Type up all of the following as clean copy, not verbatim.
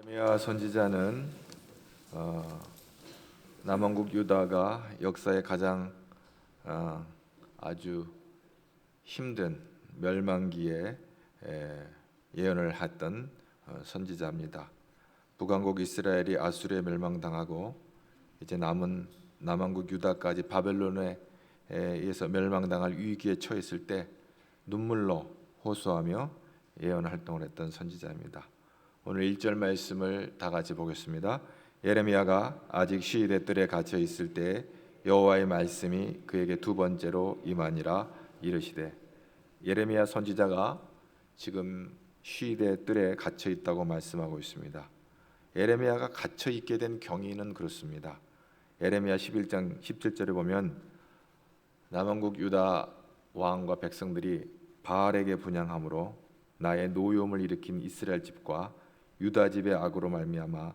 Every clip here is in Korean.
예레미야 선지자는 남왕국 유다가 역사의 가장 아주 힘든 멸망기에 예언을 했던 선지자입니다. 북왕국 이스라엘이 아수르에 멸망당하고 이제 남은 남왕국 유다까지 바벨론에 의해서 멸망당할 위기에 처했을 때 눈물로 호소하며 예언 활동을 했던 선지자입니다. 오늘 1절 말씀을 다 같이 보겠습니다. 예레미야가 아직 시위대 뜰에 갇혀 있을 때 여호와의 말씀이 그에게 두 번째로 임하니라 이르시되. 예레미야 선지자가 지금 시위대 뜰에 갇혀 있다고 말씀하고 있습니다. 예레미야가 갇혀 있게 된 경위는 그렇습니다. 예레미야 11장 17절에 보면 남왕국 유다 왕과 백성들이 바알에게 분향함으로 나의 노여움을 일으킨 이스라엘 집과 유다 집의 악으로 말미암아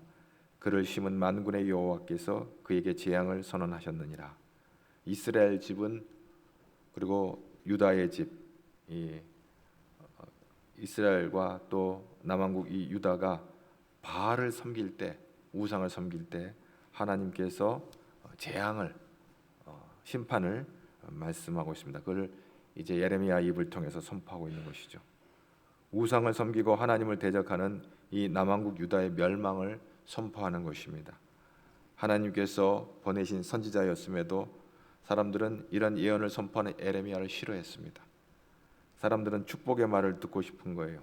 그를 심은 만군의 여호와께서 그에게 재앙을 선언하셨느니라. 이스라엘 집은 그리고 유다의 집, 이스라엘과 또 남왕국 이 유다가 바알을 섬길 때, 우상을 섬길 때 하나님께서 재앙을 심판을 말씀하고 있습니다. 그걸 이제 예레미야 입을 통해서 선포하고 있는 것이죠. 우상을 섬기고 하나님을 대적하는 이 남왕국 유다의 멸망을 선포하는 것입니다. 하나님께서 보내신 선지자였음에도 사람들은 이런 예언을 선포하는 예레미야를 싫어했습니다. 사람들은 축복의 말을 듣고 싶은 거예요.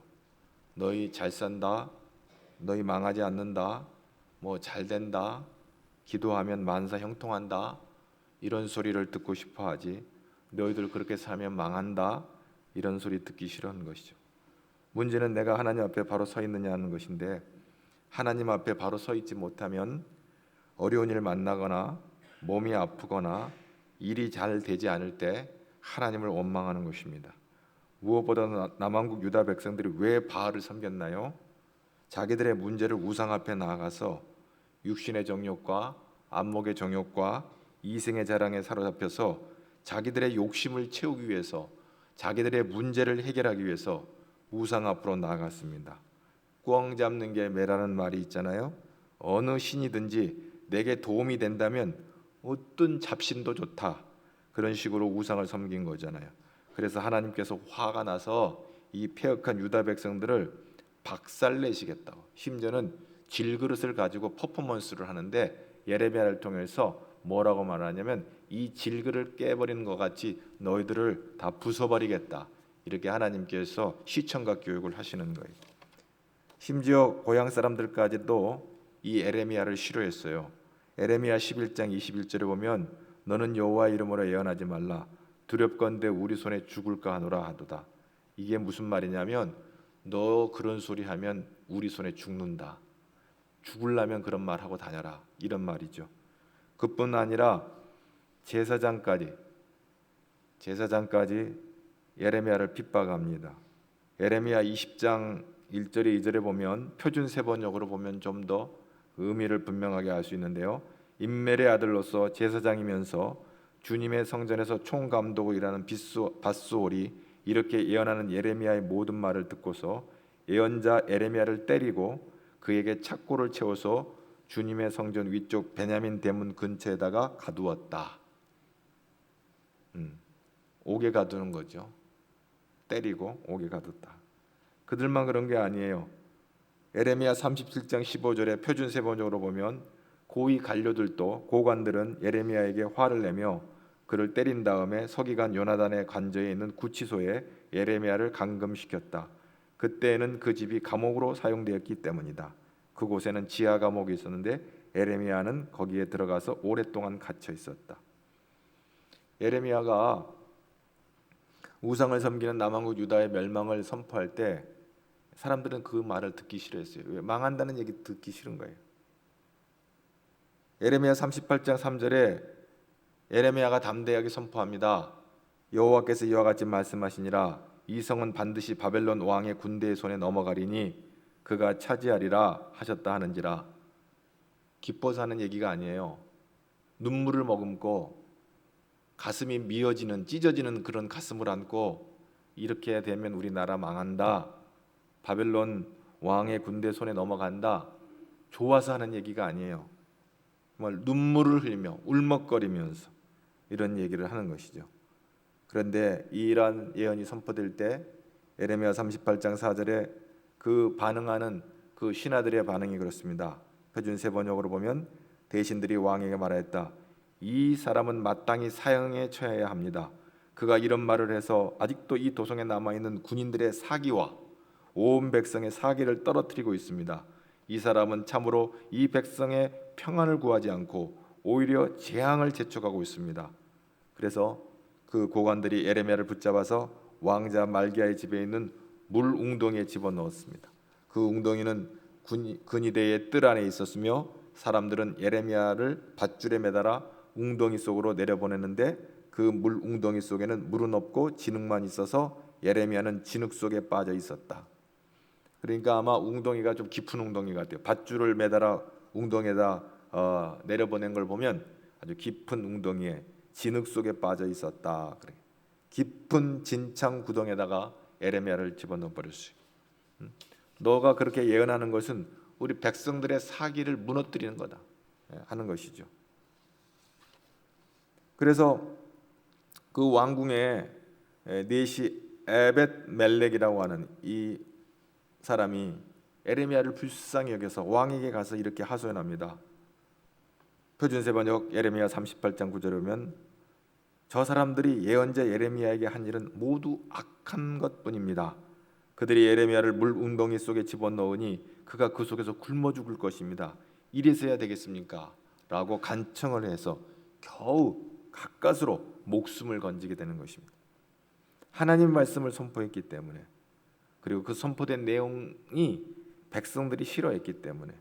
너희 잘 산다, 너희 망하지 않는다, 뭐 잘 된다, 기도하면 만사 형통한다, 이런 소리를 듣고 싶어 하지, 너희들 그렇게 살면 망한다, 이런 소리 듣기 싫어하는 것이죠. 문제는 내가 하나님 앞에 바로 서 있느냐 하는 것인데, 하나님 앞에 바로 서 있지 못하면 어려운 일 만나거나 몸이 아프거나 일이 잘 되지 않을 때 하나님을 원망하는 것입니다. 무엇보다 남왕국 유다 백성들이 왜 바알을 섬겼나요? 자기들의 문제를 우상 앞에 나아가서 육신의 정욕과 안목의 정욕과 이생의 자랑에 사로잡혀서 자기들의 욕심을 채우기 위해서, 자기들의 문제를 해결하기 위해서 우상 앞으로 나아갔습니다. 꿩 잡는 게 매라는 말이 있잖아요. 어느 신이든지 내게 도움이 된다면 어떤 잡신도 좋다, 그런 식으로 우상을 섬긴 거잖아요. 그래서 하나님께서 화가 나서 이 패역한 유다 백성들을 박살내시겠다고, 심지어는 질그릇을 가지고 퍼포먼스를 하는데 예레미야를 통해서 뭐라고 말하냐면 이 질그릇을 깨버리는 것 같이 너희들을 다 부숴버리겠다, 이렇게 하나님께서 시청각 교육을 하시는 거예요. 심지어 고향 사람들까지도 이 예레미야를 싫어했어요. 예레미야 11장 21절에 보면 너는 여호와 이름으로 예언하지 말라, 두렵건대 우리 손에 죽을까 하노라 하도다. 이게 무슨 말이냐면 너 그런 소리 하면 우리 손에 죽는다, 죽으려면 그런 말 하고 다녀라, 이런 말이죠. 그뿐 아니라 제사장까지 예레미야를 핍박합니다. 예레미야 20장 1절에 2절에 보면 표준 세번역으로 보면 좀 더 의미를 분명하게 알 수 있는데요. 임멜의 아들로서 제사장이면서 주님의 성전에서 총감독을 일하는 밧수올이 이렇게 예언하는 예레미야의 모든 말을 듣고서 예언자 예레미야를 때리고 그에게 착고를 채워서 주님의 성전 위쪽 베냐민 대문 근처에다가 가두었다. 옥에 가두는 거죠. 때리고 옥에 가뒀다. 그들만 그런 게 아니에요. 예레미야 37장 15절에 표준 세번역으로 보면 고위 관료들도, 고관들은 예레미야에게 화를 내며 그를 때린 다음에 서기관 요나단의 관저에 있는 구치소에 예레미야를 감금시켰다. 그때에는 그 집이 감옥으로 사용되었기 때문이다. 그곳에는 지하 감옥이 있었는데 예레미야는 거기에 들어가서 오랫동안 갇혀 있었다. 예레미야가 우상을 섬기는 남왕국 유다의 멸망을 선포할 때 사람들은 그 말을 듣기 싫어했어요. 왜? 망한다는 얘기 듣기 싫은 거예요. 예레미야 38장 3절에 예레미야가 담대하게 선포합니다. 여호와께서 이와 같이 말씀하시니라, 이 성은 반드시 바벨론 왕의 군대의 손에 넘어가리니 그가 차지하리라 하셨다 하는지라. 기뻐서 하는 얘기가 아니에요. 눈물을 머금고 가슴이 미어지는, 찢어지는 그런 가슴을 안고 이렇게 되면 우리나라 망한다, 바벨론 왕의 군대 손에 넘어간다, 좋아서 하는 얘기가 아니에요. 정말 눈물을 흘리며 울먹거리면서 이런 얘기를 하는 것이죠. 그런데 이러한 예언이 선포될 때 예레미야 38장 4절에 그 반응하는 그 신하들의 반응이 그렇습니다. 표준세 번역으로 보면 대신들이 왕에게 말하였다. 이 사람은 마땅히 사형에 처해야 합니다. 그가 이런 말을 해서 아직도 이 도성에 남아있는 군인들의 사기와 온 백성의 사기를 떨어뜨리고 있습니다. 이 사람은 참으로 이 백성의 평안을 구하지 않고 오히려 재앙을 재촉하고 있습니다. 그래서 그 고관들이 예레미야를 붙잡아서 왕자 말기야의 집에 있는 물 웅덩이에 집어넣었습니다. 그 웅덩이는 근위대의 뜰 안에 있었으며 사람들은 예레미야를 밧줄에 매달아 웅덩이 속으로 내려보냈는데 그 물 웅덩이 속에는 물은 없고 진흙만 있어서 예레미야는 진흙 속에 빠져 있었다. 그러니까 아마 웅덩이가 좀 깊은 웅덩이 같아요. 밧줄을 매달아 웅덩이에다 내려보낸 걸 보면 아주 깊은 웅덩이에 진흙 속에 빠져 있었다. 그래. 깊은 진창 구덩에다가 예레미야를 집어넣어 버렸어요. 너가 그렇게 예언하는 것은 우리 백성들의 사기를 무너뜨리는 거다 하는 것이죠. 그래서 그 왕궁에 넷이 에벳 멜렉이라고 하는 이 사람이 예레미야를 불쌍히 여겨서 왕에게 가서 이렇게 하소연합니다. 표준세 번역 예레미야 38장 9절에 보면 저 사람들이 예언자 예레미야에게 한 일은 모두 악한 것뿐입니다. 그들이 예레미야를 물 웅덩이 속에 집어넣으니 그가 그 속에서 굶어 죽을 것입니다. 이래서야 되겠습니까? 라고 간청을 해서 겨우 가까스로 목숨을 건지게 되는 것입니다. 하나님 말씀을 선포했기 때문에, 그리고 그 선포된 내용이 백성들이 싫어했기 때문에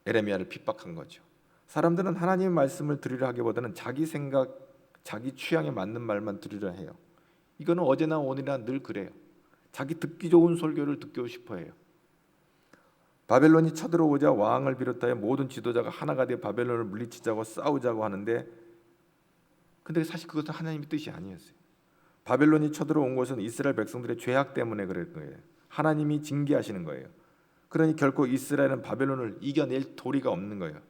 예레미야를 핍박한 거죠. 사람들은 하나님의 말씀을 들으려 하기보다는 자기 생각, 자기 취향에 맞는 말만 들으려 해요. 이거는 어제나 오늘이나 늘 그래요. 자기 듣기 좋은 설교를 듣고 싶어 해요. 바벨론이 쳐들어오자 왕을 비롯하여 모든 지도자가 하나가 되어 바벨론을 물리치자고 싸우자고 하는데, 근데 사실 그것은 하나님의 뜻이 아니었어요. 바벨론이 쳐들어온 것은 이스라엘 백성들의 죄악 때문에 그럴 거예요. 하나님이 징계하시는 거예요. 그러니 결코 이스라엘은 바벨론을 이겨낼 도리가 없는 거예요.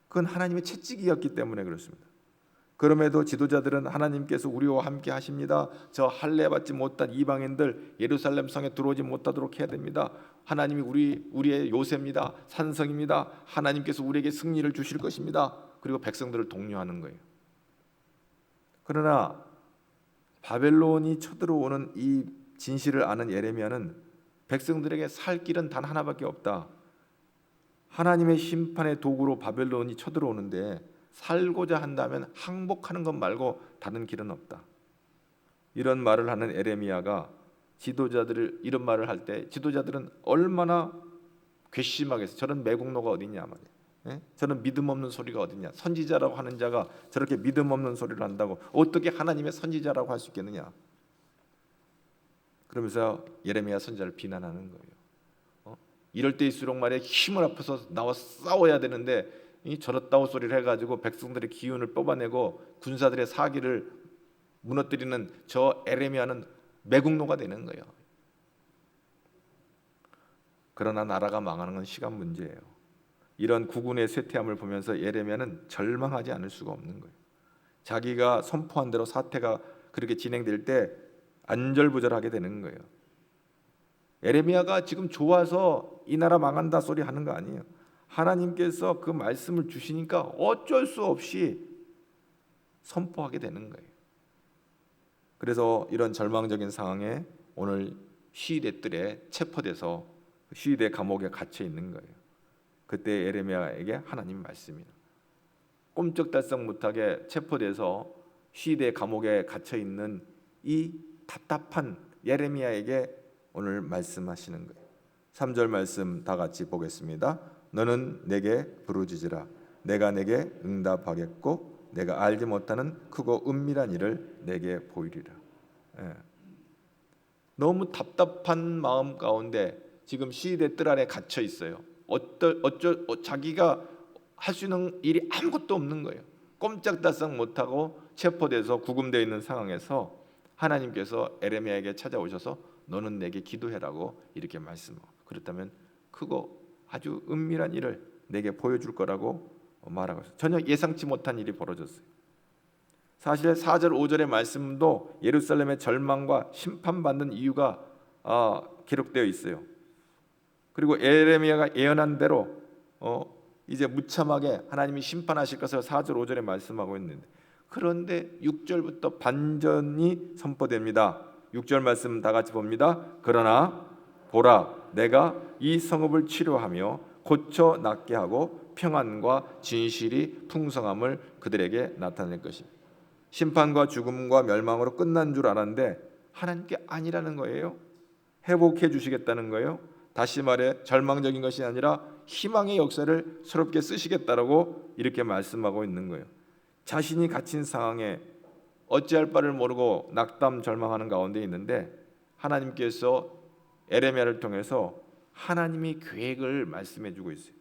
그건 하나님의 채찍이었기 때문에 그렇습니다. 그럼에도 지도자들은 하나님께서 우리와 함께 하십니다. 저 할례 받지 못한 이방인들 예루살렘 성에 들어오지 못하도록 해야 됩니다. 하나님이 우리의 요새입니다. 산성입니다. 하나님께서 우리에게 승리를 주실 것입니다. 그리고 백성들을 독려하는 거예요. 그러나 바벨론이 쳐들어오는 이 진실을 아는 예레미야는 백성들에게 살 길은 단 하나밖에 없다. 하나님의 심판의 도구로 바벨론이 쳐들어오는데 살고자 한다면 항복하는 것 말고 다른 길은 없다. 이런 말을 하는 예레미야가 지도자들을 이런 말을 할 때 지도자들은 얼마나 괘씸하게 해서 저런 매국노가 어딨냐 말이야. 예? 저는 믿음 없는 소리가 어딨냐. 선지자라고 하는 자가 저렇게 믿음 없는 소리를 한다고 어떻게 하나님의 선지자라고 할 수 있겠느냐. 그러면서 예레미야 선지자를 비난하는 거예요. 이럴 때일수록 말이야 힘을 합해서 나와 싸워야 되는데 이 저렇다고 소리를 해가지고 백성들의 기운을 뽑아내고 군사들의 사기를 무너뜨리는 저 예레미야는 매국노가 되는 거예요. 그러나 나라가 망하는 건 시간 문제예요. 이런 국군의 쇠퇴함을 보면서 예레미야는 절망하지 않을 수가 없는 거예요. 자기가 선포한 대로 사태가 그렇게 진행될 때 안절부절하게 되는 거예요. 예레미야가 지금 좋아서 이 나라 망한다 소리 하는 거 아니에요. 하나님께서 그 말씀을 주시니까 어쩔 수 없이 선포하게 되는 거예요. 그래서 이런 절망적인 상황에 오늘 시위대 뜰에 체포돼서 시위대 감옥에 갇혀 있는 거예요. 그때 예레미야에게 하나님 말씀이에요. 꼼짝달싹 못하게 체포돼서 시위대 감옥에 갇혀 있는 이 답답한 예레미야에게 오늘 말씀하시는 거예요. 3절 말씀 다 같이 보겠습니다. 너는 내게 부르짖으라. 내가 내게 응답하겠고 내가 알지 못하는 크고 은밀한 일을 내게 보이리라. 예. 너무 답답한 마음 가운데 지금 시위대 뜰 안에 갇혀 있어요. 자기가 할 수 있는 일이 아무것도 없는 거예요. 꼼짝달싹 못하고 체포돼서 구금되어 있는 상황에서 하나님께서 예레미야에게 찾아오셔서 너는 내게 기도해라고 이렇게 말씀하고, 그렇다면 크고 아주 은밀한 일을 내게 보여줄 거라고 말하고 있어요. 전혀 예상치 못한 일이 벌어졌어요. 사실 4절 5절의 말씀도 예루살렘의 절망과 심판받는 이유가 기록되어 있어요. 그리고 예레미야가 예언한 대로 이제 무참하게 하나님이 심판하실 것을 4절 5절에 말씀하고 있는데, 그런데 6절부터 반전이 선포됩니다. 6절 말씀 다 같이 봅니다. 그러나 보라, 내가 이 성읍을 치료하며 고쳐 낫게 하고 평안과 진실이 풍성함을 그들에게 나타낼 것입니다. 심판과 죽음과 멸망으로 끝난 줄 알았는데 하나님께 아니라는 거예요. 회복해 주시겠다는 거예요. 다시 말해 절망적인 것이 아니라 희망의 역사를 새롭게 쓰시겠다라고 이렇게 말씀하고 있는 거예요. 자신이 갇힌 상황에 어찌할 바를 모르고 낙담 절망하는 가운데 있는데, 하나님께서 에레미야를 통해서 하나님이 계획을 말씀해 주고 있어요.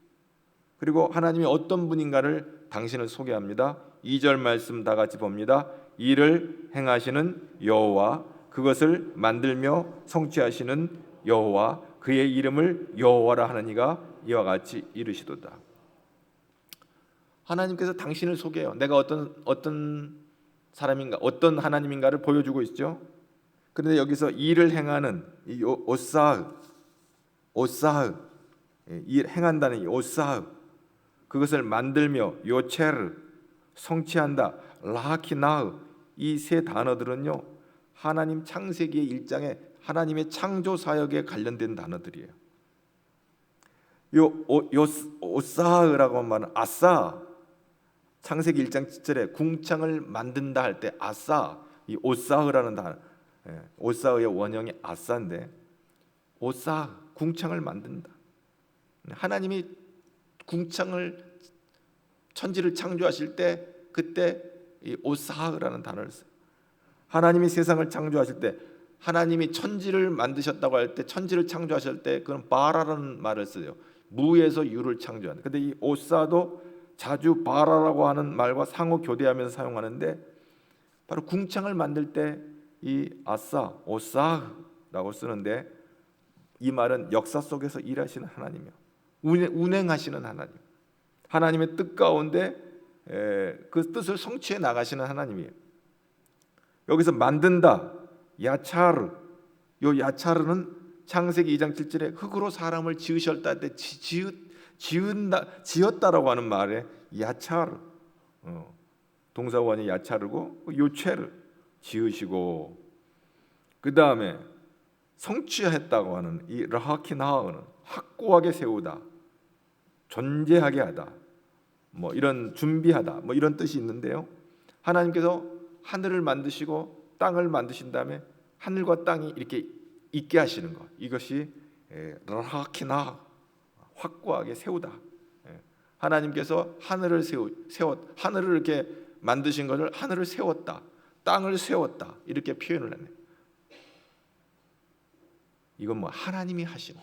그리고 하나님이 어떤 분인가를 당신을 소개합니다. 2절 말씀 다 같이 봅니다. 이를 행하시는 여호와, 그것을 만들며 성취하시는 여호와, 그의 이름을 여호와라 하느니가 이와 같이 이르시도다. 하나님께서 당신을 소개해요. 내가 어떤 사람인가, 어떤 하나님인가를 보여주고 있죠. 그런데 여기서 일을 행하는 이 오사흐, 일 행한다는 이 오사흐, 그것을 만들며 요체르, 성취한다, 라키나흐, 이 세 단어들은요 하나님 창세기의 1장에 하나님의 창조 사역에 관련된 단어들이에요. 요 오사흐라고 말하는 아싸, 창세기 1장 7절에 궁창을 만든다 할 때 아싸, 이 오사흐라는 단어, 오사흐의 원형이 아싸인데, 오사흐, 궁창을 만든다. 하나님이 궁창을, 천지를 창조하실 때 그때 이 오사흐라는 단어를 써요. 하나님이 세상을 창조하실 때, 하나님이 천지를 만드셨다고 할 때, 천지를 창조하실 때 그건 바라라는 말을 써요. 무에서 유를 창조한다. 근데 이 오사도 자주 바라라고 하는 말과 상호 교대하면서 사용하는데, 바로 궁창을 만들 때 이 아싸, 오사흐라고 쓰는데, 이 말은 역사 속에서 일하시는 하나님이요, 운행하시는 하나님, 하나님의 뜻 가운데 그 뜻을 성취해 나가시는 하나님이에요. 여기서 만든다, 야차르, 요 야차르는 창세기 2장 7절에 흙으로 사람을 지으셨다 할 때 지었다라고 하는 말에 야차르, 동사원이 야차르고 요체르, 지으시고, 그 다음에 성취했다고 하는 이 라하키나하는 확고하게 세우다, 존재하게 하다, 뭐 이런 준비하다, 뭐 이런 뜻이 있는데요. 하나님께서 하늘을 만드시고 땅을 만드신 다음에 하늘과 땅이 이렇게 있게 하시는 것, 이것이 라하키나, 확고하게 세우다. 하나님께서 하늘을 하늘을 이렇게 만드신 것을 하늘을 세웠다, 땅을 세웠다, 이렇게 표현을 했네. 이건 뭐 하나님이 하신,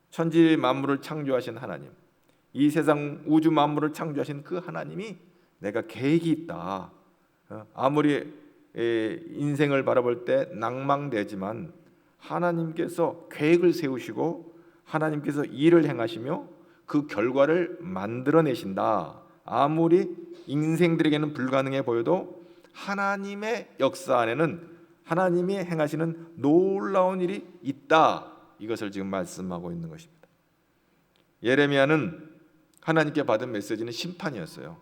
천지 만물을 창조하신 하나님, 이 세상 우주 만물을 창조하신 그 하나님이 내가 계획이 있다. 아무리 인생을 바라볼 때 낭망되지만 하나님께서 계획을 세우시고 하나님께서 일을 행하시며 그 결과를 만들어내신다. 아무리 인생들에게는 불가능해 보여도 하나님의 역사 안에는 하나님이 행하시는 놀라운 일이 있다. 이것을 지금 말씀하고 있는 것입니다. 예레미야는 하나님께 받은 메시지는 심판이었어요.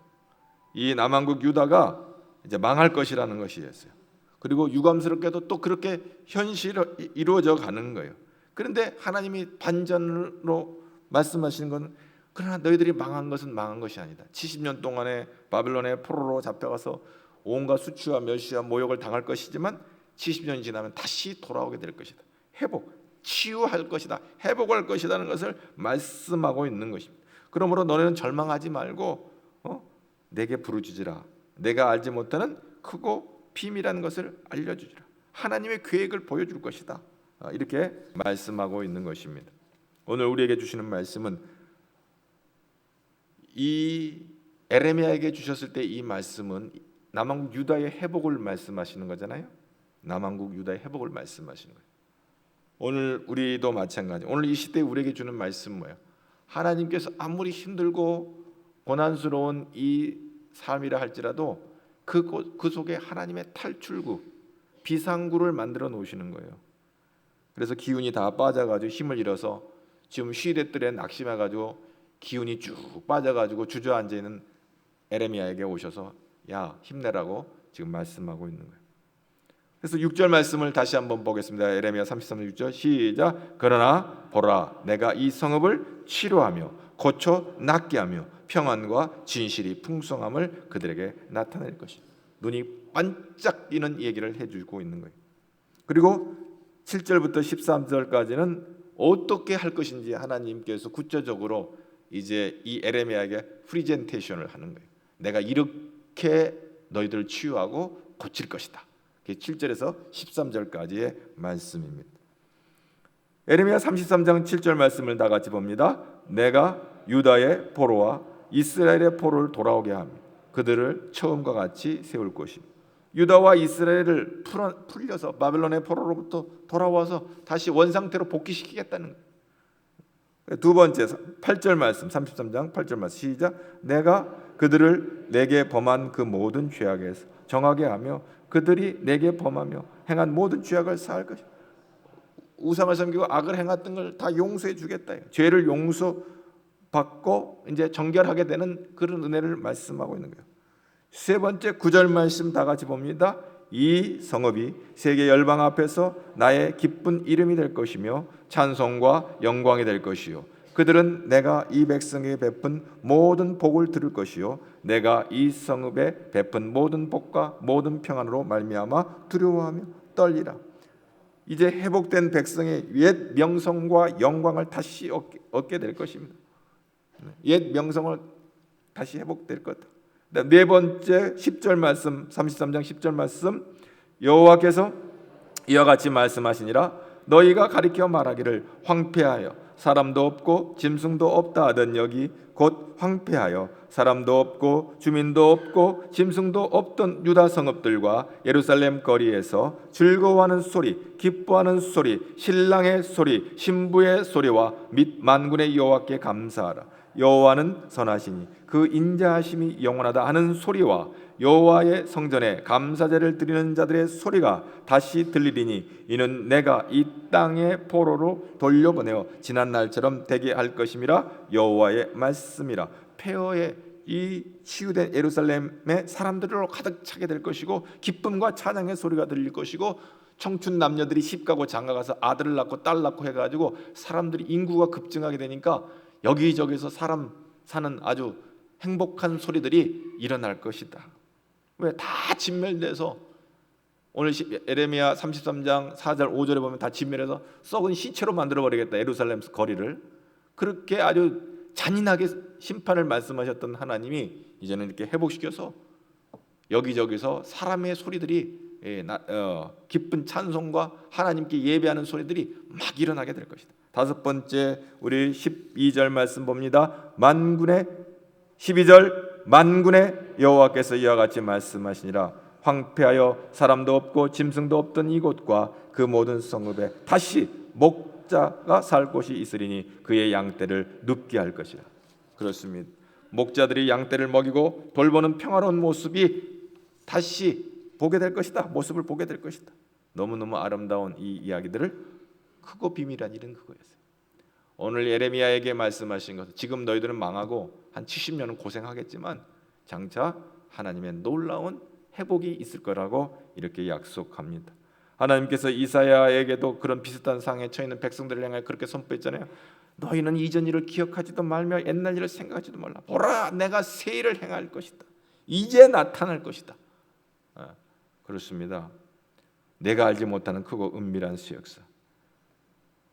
이 남한국 유다가 이제 망할 것이라는 것이었어요. 그리고 유감스럽게도 또 그렇게 현실로 이루어져 가는 거예요. 그런데 하나님이 반전으로 말씀하시는 것은, 그러나 너희들이 망한 것은 망한 것이 아니다. 70년 동안에 바빌론의 포로로 잡혀가서 온갖 수치와 멸시와 모욕을 당할 것이지만 70년이 지나면 다시 돌아오게 될 것이다. 회복, 치유할 것이다. 회복할 것이라는 것을 말씀하고 있는 것입니다. 그러므로 너네는 절망하지 말고 내게 부르짖으라. 내가 알지 못하는 크고 비밀한 것을 알려주리라. 하나님의 계획을 보여줄 것이다. 이렇게 말씀하고 있는 것입니다. 오늘 우리에게 주시는 말씀은 이 에레미야에게 주셨을 때 이 말씀은 남한국 유다의 회복을 말씀하시는 거잖아요. 남한국 유다의 회복을 말씀하시는 거예요. 오늘 우리도 마찬가지. 오늘 이 시대에 우리에게 주는 말씀 뭐예요? 하나님께서 아무리 힘들고 고난스러운 이 삶이라 할지라도 그 속에 하나님의 탈출구, 비상구를 만들어 놓으시는 거예요. 그래서 기운이 다 빠져가지고 힘을 잃어서 지금 시대들에 낙심해가지고 기운이 쭉 빠져가지고 주저앉아 있는 에레미야에게 오셔서 야 힘내라고 지금 말씀하고 있는 거예요. 그래서 6절 말씀을 다시 한번 보겠습니다. 에레미야 33장 6절 시작. 그러나 보라 내가 이 성읍을 치료하며 고쳐 낫게 하며 평안과 진실이 풍성함을 그들에게 나타낼 것이다. 눈이 반짝 뛰는 얘기를 해주고 있는 거예요. 그리고 7절부터 13절까지는 어떻게 할 것인지 하나님께서 구체적으로 이제 이 에레미야에게 프리젠테이션을 하는 거예요. 내가 이렇게 너희들을 치유하고 고칠 것이다. 7절에서 13절까지의 말씀입니다. 에레미야 33장 7절 말씀을 다 같이 봅니다. 내가 유다의 포로와 이스라엘의 포로를 돌아오게 하며 그들을 처음과 같이 세울 것이며 유다와 이스라엘을 풀려서 바벨론의 포로로부터 돌아와서 다시 원상태로 복귀시키겠다는 거예요. 두 번째 8절 말씀 33장 8절 말씀 시작. 내가 그들을 내게 범한 그 모든 죄악에서 정하게 하며 그들이 내게 범하며 행한 모든 죄악을 사할 것이다. 우상을 섬기고 악을 행했던 걸 다 용서해 주겠다. 죄를 용서받고 이제 정결하게 되는 그런 은혜를 말씀하고 있는 거예요. 세 번째 9절 말씀 다 같이 봅니다. 이 성읍이 세계 열방 앞에서 나의 기쁜 이름이 될 것이며 찬송과 영광이 될 것이요 그들은 내가 이 백성에 베푼 모든 복을 들을 것이요 내가 이 성읍에 베푼 모든 복과 모든 평안으로 말미암아 두려워하며 떨리라. 이제 회복된 백성의 옛 명성과 영광을 다시 얻게 될 것입니다. 옛 명성을 다시 회복될 것이다. 네 번째 10절 말씀 33장 10절 말씀 여호와께서 이와 같이 말씀하시니라. 너희가 가리켜 말하기를 황폐하여 사람도 없고 짐승도 없다 하던 여기 곧 황폐하여 사람도 없고 주민도 없고 짐승도 없던 유다 성읍들과 예루살렘 거리에서 즐거워하는 소리, 기뻐하는 소리, 신랑의 소리, 신부의 소리와 및 만군의 여호와께 감사하라. 여호와는 선하시니 그 인자하심이 영원하다 하는 소리와 여호와의 성전에 감사제를 드리는 자들의 소리가 다시 들리리니 이는 내가 이 땅의 포로로 돌려보내어 지난 날처럼 되게 할 것임이라. 여호와의 말씀이라. 폐허의 이 치유된 예루살렘의 사람들로 가득 차게 될 것이고 기쁨과 찬양의 소리가 들릴 것이고 청춘 남녀들이 시집가고 장가가서 아들을 낳고 딸 낳고 해가지고 사람들이 인구가 급증하게 되니까 여기저기서 사람 사는 아주 행복한 소리들이 일어날 것이다. 왜? 다 진멸돼서 오늘 에레미야 33장 4절 5절에 보면 다 진멸해서 썩은 시체로 만들어버리겠다. 예루살렘 거리를. 그렇게 아주 잔인하게 심판을 말씀하셨던 하나님이 이제는 이렇게 회복시켜서 여기저기서 사람의 소리들이 기쁜 찬송과 하나님께 예배하는 소리들이 막 일어나게 될 것이다. 다섯 번째 우리 12절 말씀 봅니다. 만군의 12절 만군의 여호와께서 이와 같이 말씀하시니라. 황폐하여 사람도 없고 짐승도 없던 이곳과 그 모든 성읍에 다시 목자가 살 곳이 있으리니 그의 양떼를 눕게 할 것이라. 그렇습니다. 목자들이 양떼를 먹이고 돌보는 평화로운 모습이 다시 보게 될 것이다. 모습을 보게 될 것이다. 너무너무 아름다운 이 이야기들을 크고 비밀한 일은 그거였어요. 오늘 예레미야에게 말씀하신 것은 지금 너희들은 망하고 한 70년은 고생하겠지만 장차 하나님의 놀라운 회복이 있을 거라고 이렇게 약속합니다. 하나님께서 이사야에게도 그런 비슷한 상황에 처해 있는 백성들을 향해 그렇게 선포했잖아요. 너희는 이전 일을 기억하지도 말며 옛날 일을 생각하지도 말라. 보라 내가 새 일을 행할 것이다. 이제 나타날 것이다. 그렇습니다. 내가 알지 못하는 크고 은밀한 수 역사.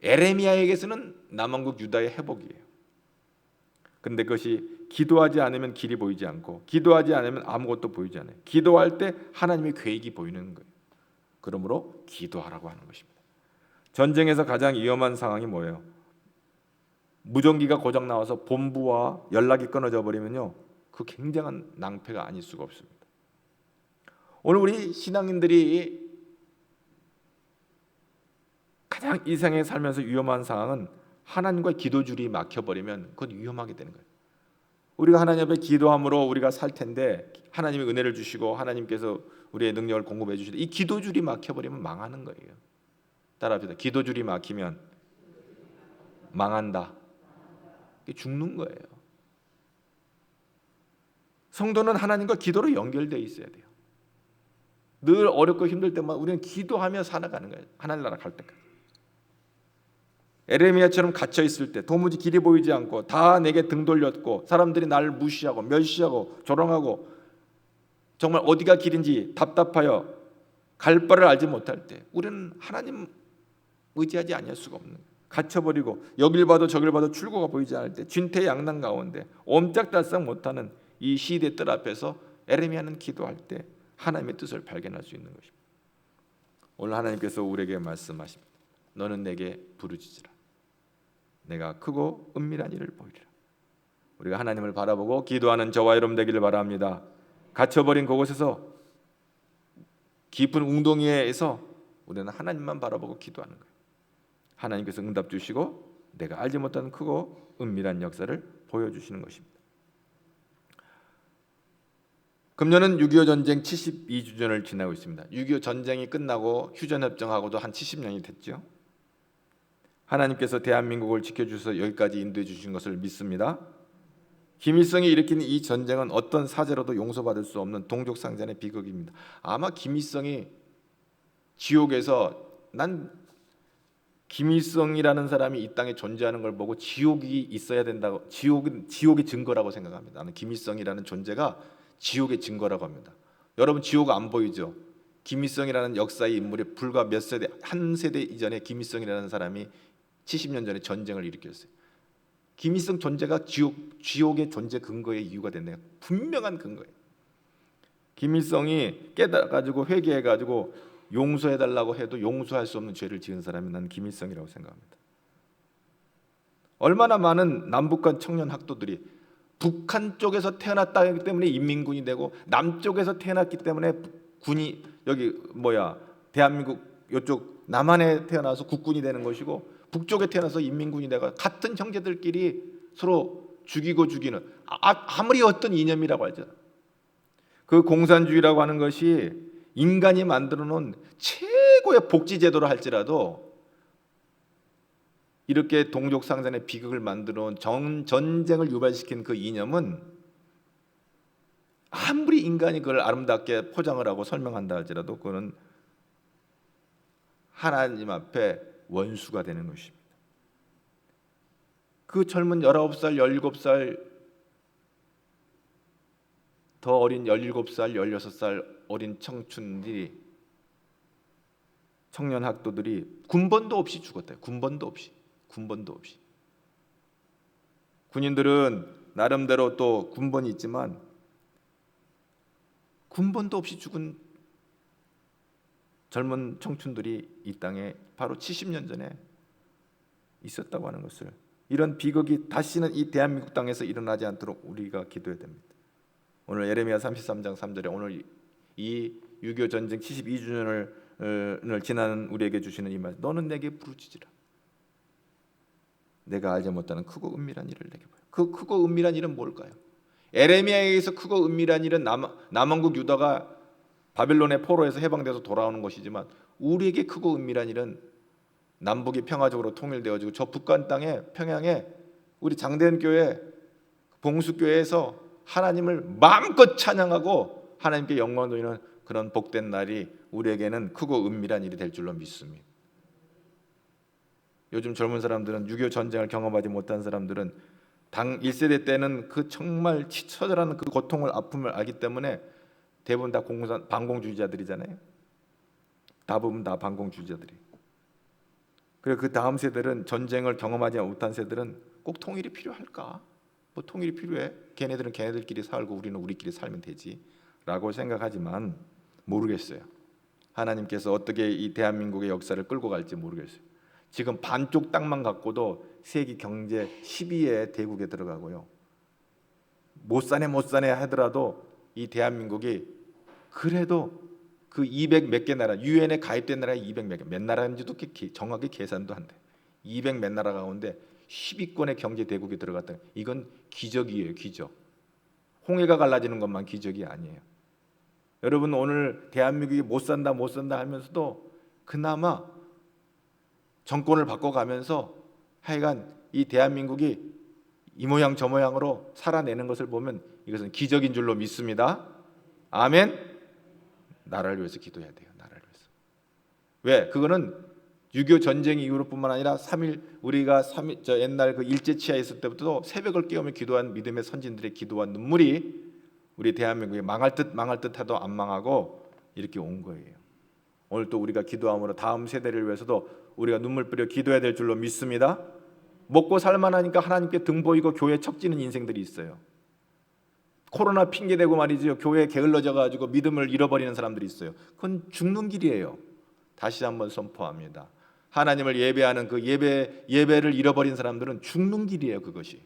에레미야에게서는 남왕국 유다의 회복이에요. 근데 그것이 기도하지 않으면 길이 보이지 않고 기도하지 않으면 아무것도 보이지 않아요. 기도할 때 하나님의 계획이 보이는 거예요. 그러므로 기도하라고 하는 것입니다. 전쟁에서 가장 위험한 상황이 뭐예요? 무전기가 고장 나와서 본부와 연락이 끊어져 버리면요, 그 굉장한 낭패가 아닐 수가 없습니다. 오늘 우리 신앙인들이 가장 이 세상에 살면서 위험한 상황은 하나님과 기도줄이 막혀버리면 그건 위험하게 되는 거예요. 우리가 하나님 앞에 기도함으로 우리가 살 텐데 하나님이 은혜를 주시고 하나님께서 우리의 능력을 공급해 주시는데 이 기도줄이 막혀버리면 망하는 거예요. 따라합시다. 기도줄이 막히면 망한다. 죽는 거예요. 성도는 하나님과 기도로 연결되어 있어야 돼요. 늘 어렵고 힘들 때만 우리는 기도하며 살아가는 거예요. 하나님 나라 갈 때까지. 에레미야처럼 갇혀 있을 때 도무지 길이 보이지 않고 다 내게 등 돌렸고 사람들이 나를 무시하고 멸시하고 조롱하고 정말 어디가 길인지 답답하여 갈 바를 알지 못할 때 우리는 하나님 의지하지 아니할 수가 없는 거예요. 갇혀버리고 여길 봐도 저길 봐도 출구가 보이지 않을 때 진퇴양난 가운데 옴짝달싹 못하는 이 시대 뜰 앞에서 에레미야는 기도할 때 하나님의 뜻을 발견할 수 있는 것입니다. 오늘 하나님께서 우리에게 말씀하십니다. 너는 내게 부르짖으라. 내가 크고 은밀한 일을 보이리라. 우리가 하나님을 바라보고 기도하는 저와 여러분 되기를 바랍니다. 갇혀버린 그곳에서 깊은 웅덩이에서 우리는 하나님만 바라보고 기도하는 거예요. 하나님께서 응답 주시고 내가 알지 못하는 크고 은밀한 역사를 보여주시는 것입니다. 금년은 6.25 전쟁 72주년을 지나고 있습니다. 6.25 전쟁이 끝나고 휴전협정하고도 한 70년이 됐죠. 하나님께서 대한민국을 지켜주셔서 여기까지 인도해 주신 것을 믿습니다. 김일성이 일으킨 이 전쟁은 어떤 사죄로도 용서받을 수 없는 동족상잔의 비극입니다. 아마 김일성이 지옥에서 난 김일성이라는 사람이 이 땅에 존재하는 걸 보고 지옥이 있어야 된다고 지옥의 증거라고 생각합니다. 나는 김일성이라는 존재가 지옥의 증거라고 합니다. 여러분 지옥 안 보이죠? 김일성이라는 역사의 인물이 불과 몇 세대 한 세대 이전에 김일성이라는 사람이 70년 전에 전쟁을 일으켰어요. 김일성 존재가 지옥의 존재 근거의 이유가 됐네요. 분명한 근거예요. 김일성이 깨달아가지고 회개해가지고 용서해달라고 해도 용서할 수 없는 죄를 지은 사람이 난 김일성이라고 생각합니다. 얼마나 많은 남북한 청년 학도들이 북한 쪽에서 태어났기 때문에 인민군이 되고 남쪽에서 태어났기 때문에 군이 대한민국 이쪽 남한에 태어나서 국군이 되는 것이고 북쪽에 태어나서 인민군이 되고 같은 형제들끼리 서로 죽이고 죽이는 아무리 어떤 이념이라고 하죠. 그 공산주의라고 하는 것이 인간이 만들어 놓은 최고의 복지 제도로 할지라도 이렇게 동족상잔의 비극을 만들어 놓은 전쟁을 유발시킨 그 이념은 아무리 인간이 그걸 아름답게 포장을 하고 설명한다 할지라도 그거는 하나님 앞에 원수가 되는 것입니다. 그 젊은 19살, 17살 더 어린 17살, 16살 어린 청춘들이 청년 학도들이 군번도 없이 죽었대요. 군번도 없이. 군인들은 나름대로 또 군번이 있지만 군번도 없이 죽은 젊은 청춘들이 이 땅에 바로 70년 전에 있었다고 하는 것을, 이런 비극이 다시는 이 대한민국 땅에서 일어나지 않도록 우리가 기도해야 됩니다. 오늘 예레미야 33장 3절에 오늘 이 6.25 전쟁 72주년을 지나는 우리에게 주시는 이 말, 너는 내게 부르짖으라. 내가 알지 못하는 크고 은밀한 일을 내게 보여. 그 크고 은밀한 일은 뭘까요? 에레미야에 의해서 크고 은밀한 일은 남왕국 유다가 바빌론의 포로에서 해방돼서 돌아오는 것이지만, 우리에게 크고 은밀한 일은 남북이 평화적으로 통일되어지고 저 북한 땅에 평양에 우리 장대현 교회 봉수교회에서 하나님을 마음껏 찬양하고 하나님께 영광 돌리는 그런 복된 날이 우리에게는 크고 은밀한 일이 될 줄로 믿습니다. 요즘 젊은 사람들은 6.25 전쟁을 경험하지 못한 사람들은 당 1세대 때는 그 정말 처절한 그 고통을 아픔을 알기 때문에 대부분 다 반공주의자들이잖아요. 대부분 다 반공주의자들이. 그리고 그 다음 세대는 전쟁을 경험하지 못한 세대들은 꼭 통일이 필요할까? 뭐 통일이 필요해? 걔네들은 걔네들끼리 살고 우리는 우리끼리 살면 되지 라고 생각하지만 모르겠어요. 하나님께서 어떻게 이 대한민국의 역사를 끌고 갈지 모르겠어요. 지금 반쪽 땅만 갖고도 세계 경제 10위의 대국에 들어가고요. 못 사네 하더라도 이 대한민국이 그래도 그 200 몇 개 나라, 유엔에 가입된 나라가 200 몇 나라인지도 정확히 계산도 안 돼. 200 몇 나라 가운데 10위권의 경제 대국이 들어갔다. 이건 기적이에요, 기적. 홍해가 갈라지는 것만 기적이 아니에요. 여러분, 오늘 대한민국이 못 산다 하면서도 그나마 정권을 바꿔가면서 하여간 이 대한민국이 이 모양 저 모양으로 살아내는 것을 보면 이것은 기적인 줄로 믿습니다. 아멘. 나라를 위해서 기도해야 돼요. 나라를 위해서. 왜? 그거는 6.25 전쟁 이후로뿐만 아니라 우리가 옛날 그 일제치하에 있을 때부터도 새벽을 깨우며 기도한 믿음의 선진들의 기도와 눈물이 우리 대한민국이 망할 듯 해도 안 망하고 이렇게 온 거예요. 오늘 또 우리가 기도함으로 다음 세대를 위해서도 우리가 눈물 뿌려 기도해야 될 줄로 믿습니다. 먹고 살만하니까 하나님께 등 보이고 교회 척지는 인생들이 있어요. 코로나 핑계대고 말이죠. 교회에 게을러져 가지고 믿음을 잃어버리는 사람들이 있어요. 그건 죽는 길이에요. 다시 한번 선포합니다. 하나님을 예배하는 그 예배를 잃어버린 사람들은 죽는 길이에요. 그것이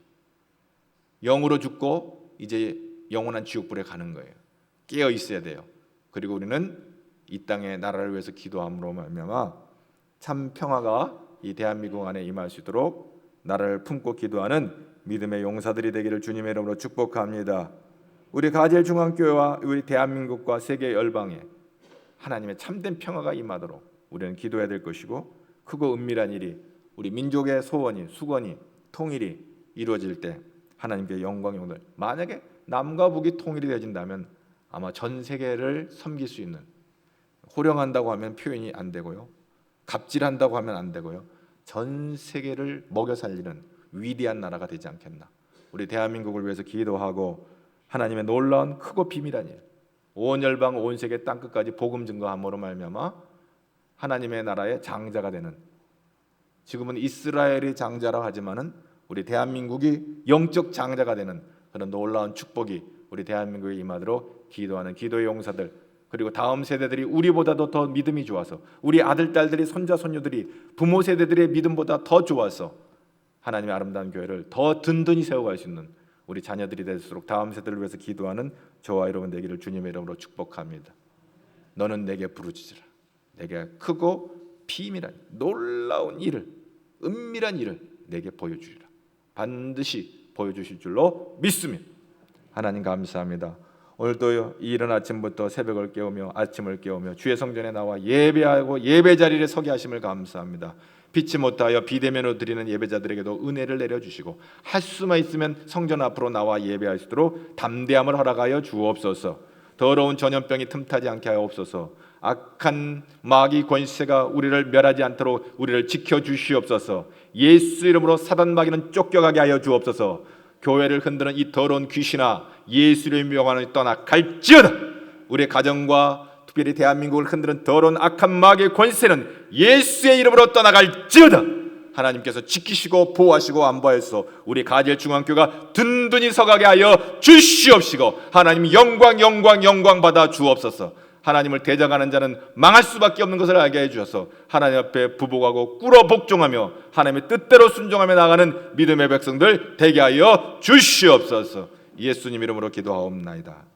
영으로 죽고 이제 영원한 지옥불에 가는 거예요. 깨어 있어야 돼요. 그리고 우리는 이 땅의 나라를 위해서 기도함으로 말미암아 참 평화가 이 대한민국 안에 임할 수 있도록 나라를 품고 기도하는 믿음의 용사들이 되기를 주님의 이름으로 축복합니다. 우리 가제일중앙교회와 우리 대한민국과 세계 열방에 하나님의 참된 평화가 임하도록 우리는 기도해야 될 것이고, 크고 은밀한 일이 우리 민족의 소원이 수건이 통일이 이루어질 때 하나님께 영광 용들. 만약에 남과 북이 통일이 되어진다면 아마 전 세계를 섬길 수 있는, 호령한다고 하면 표현이 안 되고요, 갑질한다고 하면 안 되고요, 전 세계를 먹여 살리는 위대한 나라가 되지 않겠나. 우리 대한민국을 위해서 기도하고 하나님의 놀라운 크고 비밀한 일, 온 열방 온 세계 땅끝까지 복음 증거함으로 말미암아 하나님의 나라의 장자가 되는, 지금은 이스라엘이 장자라 하지만은 우리 대한민국이 영적 장자가 되는 그런 놀라운 축복이 우리 대한민국에 임하도록 기도하는 기도의 용사들, 그리고 다음 세대들이 우리보다도 더 믿음이 좋아서, 우리 아들 딸들이 손자 손녀들이 부모 세대들의 믿음보다 더 좋아서 하나님의 아름다운 교회를 더 든든히 세워갈 수 있는 우리 자녀들이 될수록 다음 세대를 위해서 기도하는 저와 여러분 되기를 주님의 이름으로 축복합니다. 너는 내게 부르짖으라. 내게 크고 비밀한 놀라운 일을, 은밀한 일을 내게 보여주리라. 반드시 보여주실 줄로 믿습니다. 하나님 감사합니다. 오늘도 이른 아침부터 새벽을 깨우며 아침을 깨우며 주의 성전에 나와 예배하고 예배 자리에 서게 하심을 감사합니다. 피치 못하여 비대면으로 드리는 예배자들에게도 은혜를 내려주시고 할 수만 있으면 성전 앞으로 나와 예배할 수 있도록 담대함을 허락하여 주옵소서. 더러운 전염병이 틈타지 않게 하옵소서. 악한 마귀 권세가 우리를 멸하지 않도록 우리를 지켜주시옵소서. 예수 이름으로 사단 마귀는 쫓겨가게 하여 주옵소서. 교회를 흔드는 이 더러운 귀신아, 예수를 명하는 떠나 갈지어다. 우리의 가정과 특별히 대한민국을 흔드는 더러운 악한 마귀의 권세는 예수의 이름으로 떠나갈지어다. 하나님께서 지키시고 보호하시고 안보하여서 우리 가제일중앙교회가 든든히 서가게 하여 주시옵시고 하나님 영광 받아 주옵소서. 하나님을 대적하는 자는 망할 수밖에 없는 것을 알게 해주셔서 하나님 앞에 부복하고 꿇어 복종하며 하나님의 뜻대로 순종하며 나가는 믿음의 백성들 되게 하여 주시옵소서. 예수님 이름으로 기도하옵나이다.